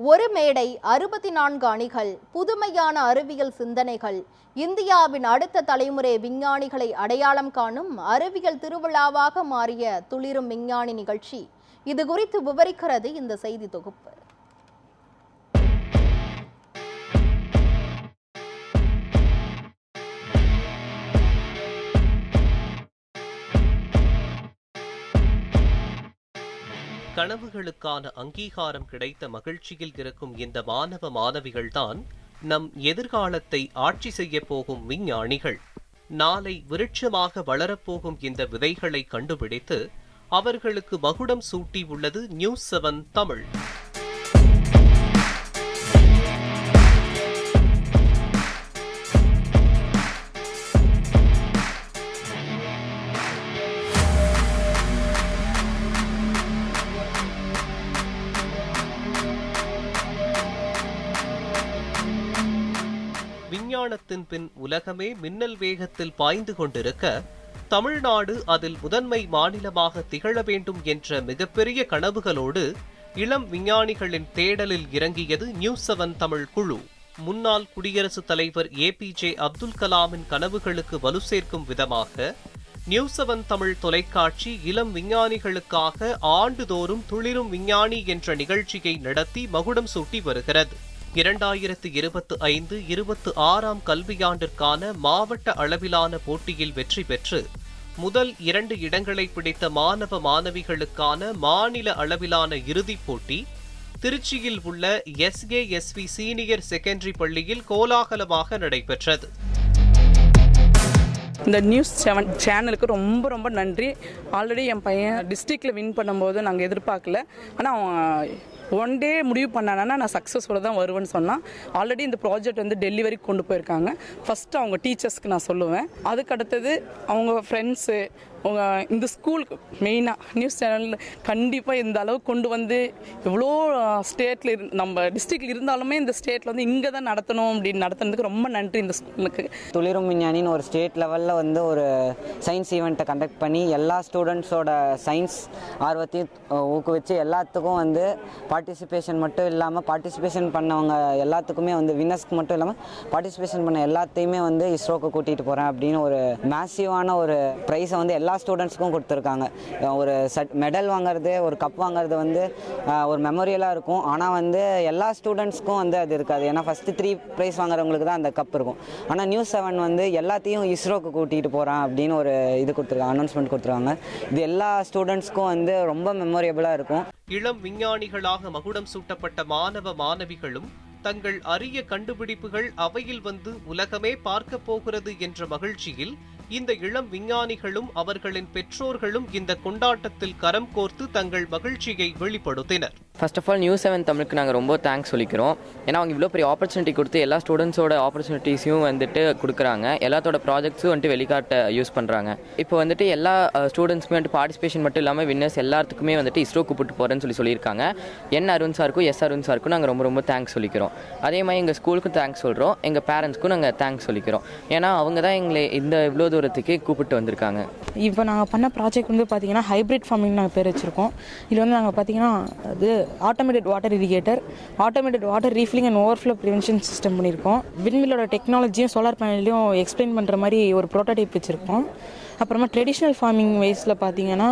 ஒரு மேடை, 64 அணிகள், புதுமையான அறிவியல் சிந்தனைகள், இந்தியாவின் அடுத்த தலைமுறை விஞ்ஞானிகளை அடையாளம் காணும் அறிவியல் திருவிழாவாக மாறிய துளிரும் விஞ்ஞானி நிகழ்ச்சி. இது குறித்து விவரிக்கிறது இந்த செய்தி தொகுப்பு. கனவுகளுக்கான அங்கீகாரம் கிடைத்த மகிழ்ச்சியில் இருக்கும் இந்த மாணவ மாணவிகள்தான் நம் எதிர்காலத்தை ஆட்சி செய்ய போகும் விஞ்ஞானிகள். நாளை விருட்சமாக வளரப்போகும் இந்த விதைகளை கண்டுபிடித்து அவர்களுக்கு மகுடம் சூட்டி உள்ளது நியூஸ் 7 தமிழ். விஞ்ஞானத்தின் பின் உலகமே மின்னல் வேகத்தில் பாய்ந்து கொண்டிருக்க, தமிழ்நாடு அதில் முதன்மை மாநிலமாக திகழ வேண்டும் என்ற மிகப்பெரிய கனவுகளோடு இளம் விஞ்ஞானிகளின் தேடலில் இறங்கியது நியூஸ் 7 தமிழ் குழு. முன்னாள் குடியரசுத் தலைவர் APJ அப்துல் கலாமின் கனவுகளுக்கு வலு சேர்க்கும் விதமாக நியூஸ் 7 தமிழ் தொலைக்காட்சி இளம் விஞ்ஞானிகளுக்காக ஆண்டுதோறும் துளிரும் விஞ்ஞானி என்ற நிகழ்ச்சியை நடத்தி மகுடம் சூட்டி வருகிறது. 2025-26 கல்வியாண்டிற்கான மாவட்ட அளவிலான போட்டியில் வெற்றி பெற்று முதல் 2 இடங்களை பிடித்த மாணவ மாணவிகளுக்கான மாநில அளவிலான இறுதிப் போட்டி திருச்சியில் உள்ள SASV சீனியர் செகண்டரி பள்ளியில் கோலாகலமாக நடைபெற்றது. இந்த நியூஸ் 7 சேனலுக்கு ரொம்ப ரொம்ப நன்றி. ஆல்ரெடி என் பையன் டிஸ்ட்ரிக்டில் வின் பண்ணும்போது நாங்கள் எதிர்பார்க்கல. ஆனால் அவன் ஒன் டே முடிவு பண்ணானா நான் சக்ஸஸ்ஃபுல்லாக தான் வருவேன்னு சொன்னால், ஆல்ரெடி இந்த ப்ராஜெக்ட் வந்து டெல்லி வரைக்கும் கொண்டு போயிருக்காங்க. ஃபஸ்ட்டு அவங்க டீச்சர்ஸ்க்கு நான் சொல்லுவேன். அதுக்கடுத்தது அவங்க ஃப்ரெண்ட்ஸு, அவங்க இந்த ஸ்கூலுக்கு மெயினாக நியூஸ் சேனலில் கண்டிப்பாக இந்த அளவுக்கு கொண்டு வந்து எவ்வளோ ஸ்டேட்டில் நம்ம டிஸ்ட்ரிக்டில் இருந்தாலுமே இந்த ஸ்டேட்டில் வந்து இங்கே தான் நடத்தணும் அப்படின்னு நடத்துனதுக்கு ரொம்ப நன்றி இந்த ஸ்கூலுக்கு. துளிரும் விஞ்ஞானின்னு ஒரு ஸ்டேட் லெவலில் வந்து ஒரு சயின்ஸ் ஈவெண்ட்டை கண்டக்ட் பண்ணி எல்லா ஸ்டூடெண்ட்ஸோட சயின்ஸ் ஆர்வத்தையும் ஊக்குவிச்சு எல்லாத்துக்கும் வந்து பார்ட்டிசிபேஷன் மட்டும் இல்லாமல் பார்ட்டிசிபேஷன் பண்ணவங்க எல்லாத்துக்குமே வந்து வின்னர்ஸ்க்கு மட்டும் இல்லாமல் பார்ட்டிசிபேஷன் பண்ண எல்லாத்தையுமே வந்து இஸ்ரோக்கு கூட்டிகிட்டு போகிறேன் அப்படின்னு ஒரு மேசிவான ஒரு ப்ரைஸை வந்து எல்லா ஸ்டூடெண்ட்ஸ்க்கும் கொடுத்துருக்காங்க. ஒரு மெடல் வாங்குறது, ஒரு கப் வாங்குறது வந்து ஒரு மெமோரியலாக இருக்கும். ஆனால் வந்து எல்லா ஸ்டூடெண்ட்ஸ்க்கும் வந்து அது இருக்காது. ஏன்னா ஃபஸ்ட்டு 3 ப்ரைஸ் வாங்குறவங்களுக்கு தான் அந்த கப் இருக்கும். ஆனால் நியூஸ் 7 வந்து எல்லாத்தையும் இஸ்ரோக்கு கூட்டிகிட்டு போகிறேன் அப்படின்னு ஒரு இது கொடுத்துருக்காங்க, அனௌன்ஸ்மெண்ட் கொடுத்துருக்காங்க. இது எல்லா ஸ்டூடெண்ட்ஸ்க்கும் வந்து ரொம்ப மெமோரியபிளாக இருக்கும். இளம் விஞ்ஞானிகளாக மகுடம் சூட்டப்பட்ட மாணவ மாணவிகளும் தங்கள் அரிய கண்டுபிடிப்புகள் அவையில் வந்து உலகமே பார்க்க போகிறது என்ற மகிழ்ச்சியில் இந்த இளம் விஞ்ஞானிகளும் அவர்களின் பெற்றோர்களும் இந்த கொண்டாட்டத்தில் கரம் கோர்த்து தங்கள் மகிழ்ச்சியை வெளிப்படுத்தினர். ஃபர்ஸ்ட் ஆஃப் ஆல் நியூஸ் 7 தமிழுக்கு நாங்கள் ரொம்ப தேங்க்ஸ் சொல்லிக்கிறோம். ஏன்னா அவங்க இவ்வளோ பெரிய ஆப்பர்ச்சுனிட்டி கொடுத்து எல்லா ஸ்டூடெண்ட்ஸோட ஆப்பர்ச்சுனிட்டிஸையும் வந்துட்டு கொடுக்குறாங்க. எல்லாத்தோட ப்ராஜெக்ட்ஸும் வந்துட்டு வெளிக்காட்ட யூஸ் பண்ணுறாங்க. இப்போ வந்துட்டு எல்லா ஸ்டூடெண்ட்ஸுமே வந்துட்டு பார்ட்டிசிபேஷன் மட்டும் இல்லாமல் வின்னர்ஸ் எல்லாத்துக்குமே வந்துட்டு இஸ்ரோ கூப்பிட்டு போகிறேன்னு சொல்லியிருக்காங்க. அருண் சாருக்கும் அருண் சாருக்கும் நாங்கள் ரொம்ப ரொம்ப தேங்க்ஸ் சொல்லிக்கிறோம். அதே மாதிரி எங்கள் ஸ்கூலுக்கும் தேங்க்ஸ் சொல்கிறோம். எங்கள் பேரண்ட்ஸ்க்கும் நாங்கள் தேங்க்ஸ் சொல்லிக்கிறோம். ஏன்னா அவங்க தான் எங்களை இந்த இவ்வளோ தூரத்துக்கு கூப்பிட்டு வந்திருக்காங்க. இப்போ நாங்கள் பண்ண ப்ராஜெக்ட் வந்து பார்த்தீங்கன்னா ஹைப்ரிட் ஃபார்மிங் நாங்கள் பேர் வச்சுருக்கோம். இதில் வந்து நாங்கள் பார்த்தீங்கன்னா அது automated water irrigator, automated water refilling and overflow prevention system பண்ணியிருக்கோம். விண்மில்லோட டெக்னாலஜியும் சோலார் பேனலையும் எக்ஸ்பிளைன் பண்ணுற மாதிரி ஒரு ப்ரோட்டோடைப் வச்சுருக்கோம். அப்புறமா ட்ரெடிஷ்னல் ஃபார்மிங் வைஸில் பார்த்தீங்கன்னா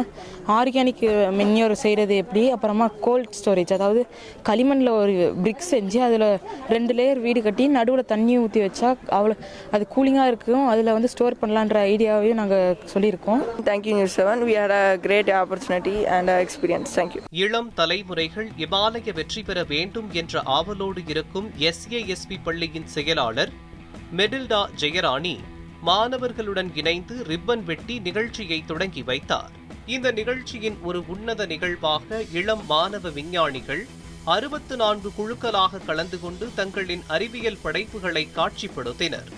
ஆர்கானிக் மென்யூர் செய்கிறது எப்படி, அப்புறமா கோல்ட் ஸ்டோரேஜ், அதாவது களிமண்ணில் ஒரு பிரிக்ஸ் செஞ்சு அதில் 2 லேயர் வீடு கட்டி நடுவில் தண்ணி ஊற்றி வச்சா அவ்வளோ அது கூலிங்காக இருக்கும், அதில் வந்து ஸ்டோர் பண்ணலான்ற ஐடியாவையும் நாங்கள் சொல்லியிருக்கோம். Thank you news 7. We had a great opportunity and experience. Thank you. இளம் தலைமுறைகள் இமாலய வெற்றி பெற வேண்டும் என்ற ஆவலோடு இருக்கும் SASV பள்ளியின் செயலாளர் மெடில்டா ஜெயராணி மாணவர்களுடன் இணைந்து ரிப்பன் வெட்டி நிகழ்ச்சியை தொடங்கி வைத்தார். இந்த நிகழ்ச்சியின் ஒரு உன்னத நிகழ்வாக இளம் மாணவ விஞ்ஞானிகள் 64 குழுக்களாக கலந்து கொண்டு தங்களின் அறிவியல் படைப்புகளை காட்சிப்படுத்தினர்.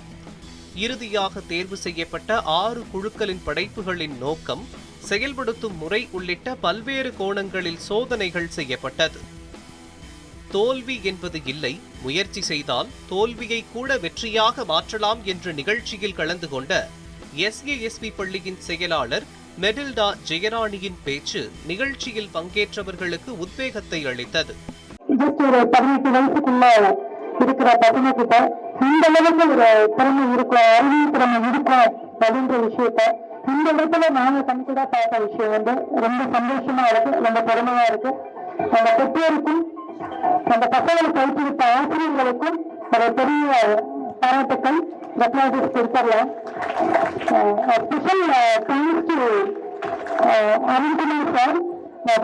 இறுதியாக தேர்வு செய்யப்பட்ட 6 குழுக்களின் படைப்புகளின் நோக்கம், செயல்படுத்தும் முறை உள்ளிட்ட பல்வேறு கோணங்களில் சோதனைகள் செய்யப்பட்டது. தோல்வி என்பது இல்லை, முயற்சி செய்தால் தோல்வியை கூட வெற்றியாக மாற்றலாம் என்ற நிகழ்ச்சியில் கலந்து கொண்ட SASV பள்ளியின் செயலாளர் மெடில்டா ஜெயராணியின் பேச்சு நிகழ்ச்சியில் பங்கேற்றவர்களுக்கு உத்வேகத்தை அளித்தது. ஜஸ்ட் ஒரு 18 வயசுக்குள்ள இருக்கிற பசங்க கிட்ட இந்த அளவுக்கு ஒரு திறமை இருக்கும், அறிவியல் திறமை இருக்கும் அப்படின்ற விஷயத்த இந்த இடத்துல நாங்க கண்கூட பார்த்த விஷயம் வந்து ரொம்ப சந்தோஷமா இருக்கு, ரொம்ப பெருமையா இருக்கு. அந்த பெற்றோருக்கும் அந்த பசங்களுக்கு பயிற்றுவித்த ஆசிரியர்களுக்கும் ஒரு பெரிய பாராட்டுக்கள் கொடுத்துடலாம். Special thanks to Arunkumar sir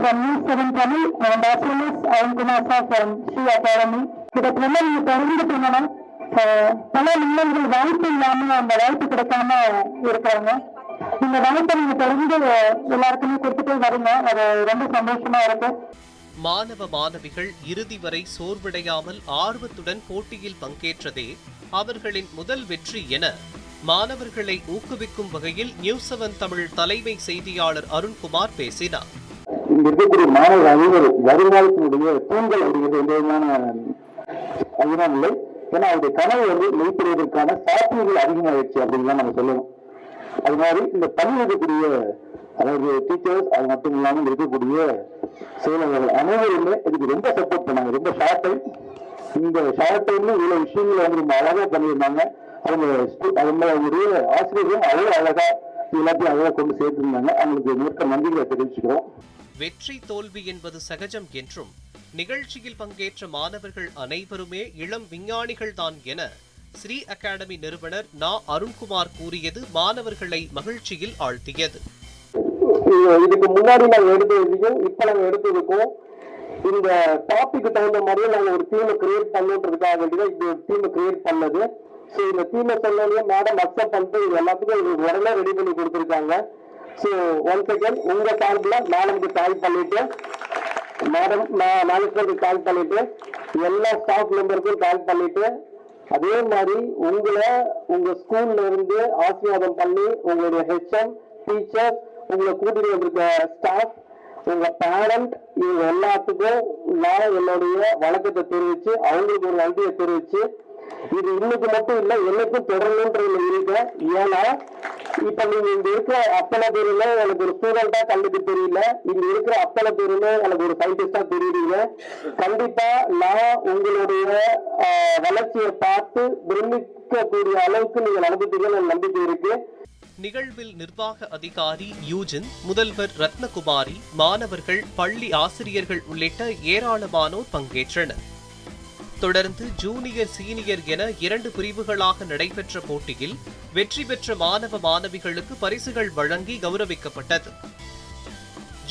from News 7 Tamil and as well as Arunkumar sir from Sri Academy. இதை நீங்க தொடர்ந்து பண்ணணும். பல நிலைகள் வாய்ப்பு இல்லாம அந்த வாய்ப்பு கிடைக்காம இருக்கிறாங்க. இந்த வாய்ப்பை நீங்க தொடர்ந்து எல்லாருக்குமே கொடுத்துட்டே வரீங்க, அது ரொம்ப சந்தோஷமா இருக்கு. மாணவ மாணவிகள் இறுதி வரை சோர்வடையாமல் ஆர்வத்துடன் போட்டியில் பங்கேற்றதே அவர்களின் முதல் வெற்றி என மாணவர்களை ஊக்குவிக்கும் வகையில் நியூஸ் 7 தமிழ் தலைமை செய்தியாளர் அருண்குமார் பேசினார். இங்க இருக்கக்கூடிய மாணவ அனைவரும் வருங்காலத்தினுடைய தூண்கள் அப்படிங்கிறது எந்த விதமான அதுதான் இல்லை. ஏன்னா அவருடைய கனவு வந்து மெய்ப்படுவதற்கான சாத்தியங்கள் அதிகமாகிடுச்சு அப்படின்னு தான் நம்ம சொல்லணும். அது மாதிரி இந்த பள்ளி இருக்கக்கூடிய அதாவது டீச்சர்ஸ் அது மட்டும் இல்லாமல் இருக்கக்கூடிய செயலாளர்கள் அனைவருமே இதுக்கு ரொம்ப சப்போர்ட் பண்ணாங்க. ரொம்ப ஷார்ட் டைம், இந்த ஷார்ட் டைம்ல இவ்வளவு விஷயங்களை வந்து ரொம்ப அழகா பண்ணியிருந்தாங்க. அவங்களுடைய ஆசிரியர்களும் அவ்வளவு அழகா எல்லாத்தையும் அழகா கொண்டு சேர்த்திருந்தாங்க. அவங்களுக்கு மிக்க நன்றிகளை தெரிவிச்சுக்கிறோம். வெற்றி தோல்வி என்பது சகஜம் என்றும் நிகழ்ச்சியில் பங்கேற்ற மாணவர்கள் அனைவருமே இளம் விஞ்ஞானிகள் தான் என ஸ்ரீ அகாடமி நிறுவனர் நா அருண்குமார் கூறியது மாணவர்களை மகிழ்ச்சியில் ஆழ்த்தியது. இதுக்கு முன்னாடி நாங்க எடுத்ததுக்கும் இப்ப நாங்க எடுத்ததுக்கும் இந்த டாபிக் தகுந்த மாதிரியே நாங்க ஒரு தீமை கிரியேட் பண்ணுன்றதுக்காக வேண்டியதான் இந்த ஒரு தீமை கிரியேட் பண்ணது. ஸோ இந்த தீமை சொன்னாலே மேடம் அக்செப்ட் பண்ணிட்டு இது எல்லாத்துக்கும் உடனே ரெடி பண்ணி கொடுத்துருக்காங்க. ஸோ ஒன்ஸ் அகேன் உங்க சார்பில் மேடம்க்கு கால் பண்ணிட்டு மேடம் மேனேஜ்மெண்ட்டுக்கு கால் பண்ணிட்டு எல்லா ஸ்டாஃப் மெம்பருக்கும் கால் பண்ணிட்டு அதே மாதிரி உங்களை உங்க ஸ்கூல்ல இருந்து ஆசீர்வாதம் பண்ணி உங்களுடைய ஹெச்எம் டீச்சர் உங்களை கூட்டிட்டு வந்திருக்க ஸ்டாஃப் உங்க பேரண்ட் இவங்க எல்லாத்துக்கும் நான் என்னுடைய வழக்கத்தை தெரிவிச்சு அவங்களுக்கு ஒரு நன்றியை தெரிவிச்சு இது இன்னைக்கு மட்டும் இல்லை என்னைக்கும் தொடரணுன்றதுல இருக்கேன். ஏன்னா இப்ப நீங்க இங்க இருக்கிற அத்தனை பேருமே எனக்கு ஒரு ஸ்டூடெண்டா கண்டுக்கு தெரியல, இங்க இருக்கிற அத்தனை பேருமே எனக்கு ஒரு சயின்டிஸ்டா தெரியுறீங்க. கண்டிப்பா நான் உங்களுடைய வளர்ச்சியை பார்த்து பிரமிக்கக்கூடிய அளவுக்கு நீங்க நடந்துட்டீங்கன்னு நம்பிக்கை இருக்கு. நிகழ்வில் நிர்வாக அதிகாரி யூஜின், முதல்வர் ரத்னகுமாரி, மாணவர்கள், பள்ளி ஆசிரியர்கள் உள்ளிட்ட ஏராளமானோர் பங்கேற்றனர். தொடர்ந்து ஜூனியர் சீனியர் என 2 பிரிவுகளாக நடைபெற்ற போட்டியில் வெற்றி பெற்ற மாணவ மாணவிகளுக்கு பரிசுகள் வழங்கி கௌரவிக்கப்பட்டது.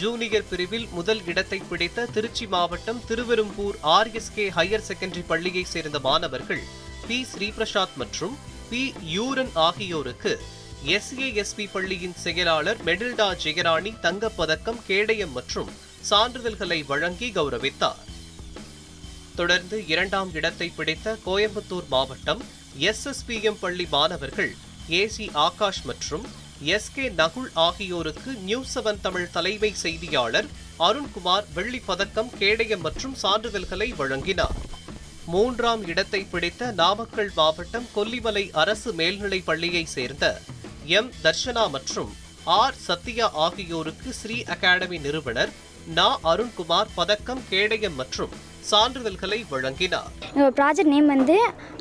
ஜூனியர் பிரிவில் முதல் இடத்தை பிடித்த திருச்சி மாவட்டம் திருவெரும்பூர் RSK ஹையர் செகண்டரி பள்ளியை சேர்ந்த மாணவர்கள் பி ஸ்ரீபிரசாத் மற்றும் பி யூரன் ஆகியோருக்கு SASP பள்ளியின் செயலாளர் மெடில்டா ஜெயராணி தங்கப்பதக்கம், கேடயம் மற்றும் சான்றிதழ்களை வழங்கி கௌரவித்தார். தொடர்ந்து 2ஆம் இடத்தை பிடித்த கோயம்புத்தூர் மாவட்டம் SSPM பள்ளி மாணவர்கள் AC ஆகாஷ் மற்றும் SK நகுல் ஆகியோருக்கு நியூஸ் 7 தமிழ் தலைமை செய்தியாளர் அருண்குமார் வெள்ளிப் பதக்கம், கேடயம் மற்றும் சான்றிதழ்களை வழங்கினார். 3ஆம் இடத்தை பிடித்த நாமக்கல் மாவட்டம் கொல்லிமலை அரசு மேல்நிலைப் பள்ளியை சேர்ந்த M தர்ஷனா மற்றும் R சத்யா ஆகியோருக்கு ஸ்ரீ அகாடமி நிறுவனர் நா அருண்குமார் பதக்கம், கேடயம் மற்றும் சான்றிதழ்களை வழங்கினார். எங்கள் ப்ராஜெக்ட் நேம் வந்து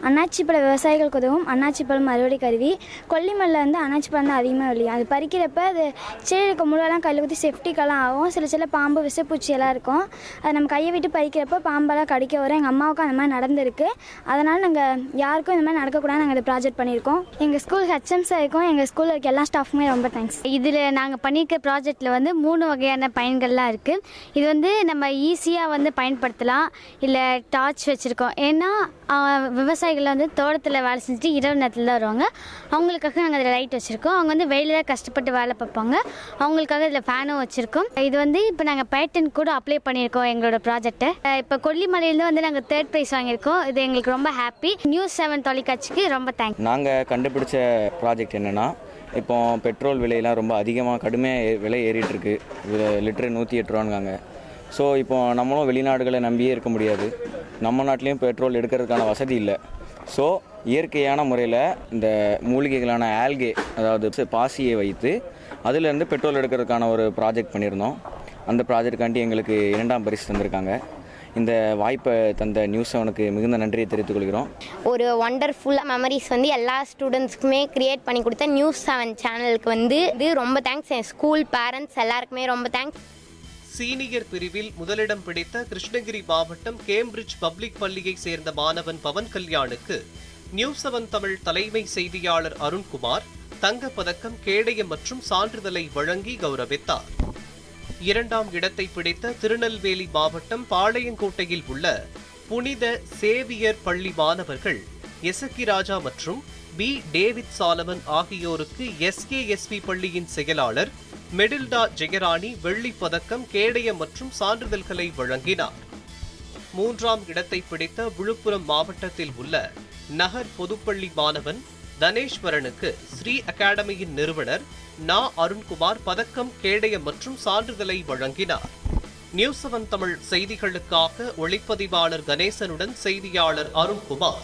அண்ணாச்சி பழ விவசாயிகளுக்கு உதவும் அண்ணாச்சி பழம் அறுவடை கருவி. கொல்லிமலையில் வந்து அண்ணாச்சி பழம் தான் அதிகமாக விளையும். அது பறிக்கிறப்ப அது செடி இருக்க முள்ளெல்லாம் கையில் ஊற்றி செஃப்டிக்கெல்லாம் ஆகும். சில பாம்பு விஷப்பூச்சி எல்லாம் இருக்கும். அது நம்ம கையை விட்டு பறிக்கிறப்ப பாம்பெல்லாம் கடிக்க வரும். எங்கள் அம்மாவுக்கும் அந்த மாதிரி நடந்திருக்கு. அதனால் நாங்கள் யாருக்கும் இந்த மாதிரி நடக்கக்கூடாது நாங்கள் இந்த ப்ராஜெக்ட் பண்ணியிருக்கோம். எங்கள் ஸ்கூல் HM சாருக்கும் எங்கள் ஸ்கூலில் இருக்க எல்லா ஸ்டாஃபுமே ரொம்ப தேங்க்ஸ். இதில் நாங்கள் பண்ணியிருக்க ப்ராஜெக்டில் வந்து 3 வகையான பயன்கள்லாம் இருக்குது. இது வந்து நம்ம ஈஸியாக வந்து பயன்படுத்தலாம். இல்லை டார்ச் வச்சுருக்கோம். ஏன்னா விவசாயிகள் வந்து தோட்டத்தில் வேலை செஞ்சுட்டு இரவு நேரத்தில் தான் வருவாங்க. அவங்களுக்காக நாங்கள் அதில் லைட் வச்சுருக்கோம். அவங்க வந்து வெயிலில் கஷ்டப்பட்டு வேலை பார்ப்பாங்க. அவங்களுக்காக இதில் ஃபேனும் வச்சுருக்கோம். இது வந்து இப்போ நாங்கள் பேட்டன் கூட அப்ளை பண்ணியிருக்கோம் எங்களோட ப்ராஜெக்டை. இப்போ கொல்லிமலையிலேருந்து வந்து நாங்கள் 3rd ப்ரைஸ் வாங்கியிருக்கோம். இது எங்களுக்கு ரொம்ப ஹாப்பி. நியூஸ் 7 தொலைக்காட்சிக்கு ரொம்ப தேங்க்ஸ். நாங்கள் கண்டுபிடிச்ச ப்ராஜெக்ட் என்னென்னா, இப்போ பெட்ரோல் விலையெல்லாம் ரொம்ப அதிகமாக கடுமையாக விலை ஏறிட்டுருக்கு. லிட்டரு 108 ரூபாங்காங்க. ஸோ இப்போ நம்மளும் வெளிநாடுகளை நம்பியே இருக்க முடியாது. நம்ம நாட்டிலையும் பெட்ரோல் எடுக்கிறதுக்கான வசதி இல்லை. ஸோ இயற்கையான முறையில் இந்த மூலிகைகளான ஆல்கே, அதாவது பாசியை வைத்து அதிலேருந்து பெட்ரோல் எடுக்கிறதுக்கான ஒரு ப்ராஜெக்ட் பண்ணியிருந்தோம். அந்த ப்ராஜெக்ட்காண்டி எங்களுக்கு 2ஆம் பரிசு தந்திருக்காங்க. இந்த வாய்ப்பை தந்த நியூஸ் 7க்கு மிகுந்த நன்றியை தெரிவித்துக் கொள்கிறோம். ஒரு ஒண்டர்ஃபுல் மெமரிஸ் வந்து எல்லா ஸ்டூடெண்ட்ஸ்க்குமே கிரியேட் பண்ணி கொடுத்த நியூஸ் 7 சேனலுக்கு வந்து இது ரொம்ப தேங்க்ஸ். என் ஸ்கூல் பேரண்ட்ஸ் எல்லாருக்குமே ரொம்ப தேங்க்ஸ். சீனியர் பிரிவில் முதலிடம் பிடித்த கிருஷ்ணகிரி மாவட்டம் கேம்பிரிட்ஜ் பப்ளிக் பள்ளியை சேர்ந்த மாணவன் பவன் கல்யாணுக்கு நியூஸ் 7 தமிழ் தலைமை செய்தியாளர் அருண்குமார் தங்கப்பதக்கம், கேடயம் மற்றும் சான்றிதழை வழங்கி கௌரவித்தார். 2ஆம் இடத்தை பிடித்த திருநெல்வேலி மாவட்டம் பாளையங்கோட்டையில் உள்ள புனித சேவியர் பள்ளி மாணவர்கள் எசக்கி ராஜா மற்றும் பி டேவிட் சாலமன் ஆகியோருக்கு SASP பள்ளியின் செயலாளர் மெடில்டா ஜெயராணி வெள்ளிப் பதக்கம், கேடயம் மற்றும் சான்றிதழ்களை வழங்கினார். 3ஆம் இடத்தை பிடித்த விழுப்புரம் மாவட்டத்தில் உள்ள நகர் பொதுப்பள்ளி மாணவன் தனேஸ்வரனுக்கு ஸ்ரீ அகாடமியின் நிறுவனர் நா அருண்குமார் பதக்கம், கேடயம் மற்றும் சான்றிதழை வழங்கினார். நியூஸ் 7 தமிழ் செய்திகளுக்காக ஒளிப்பதிவாளர் கணேசனுடன் செய்தியாளர் அருண்குமார்.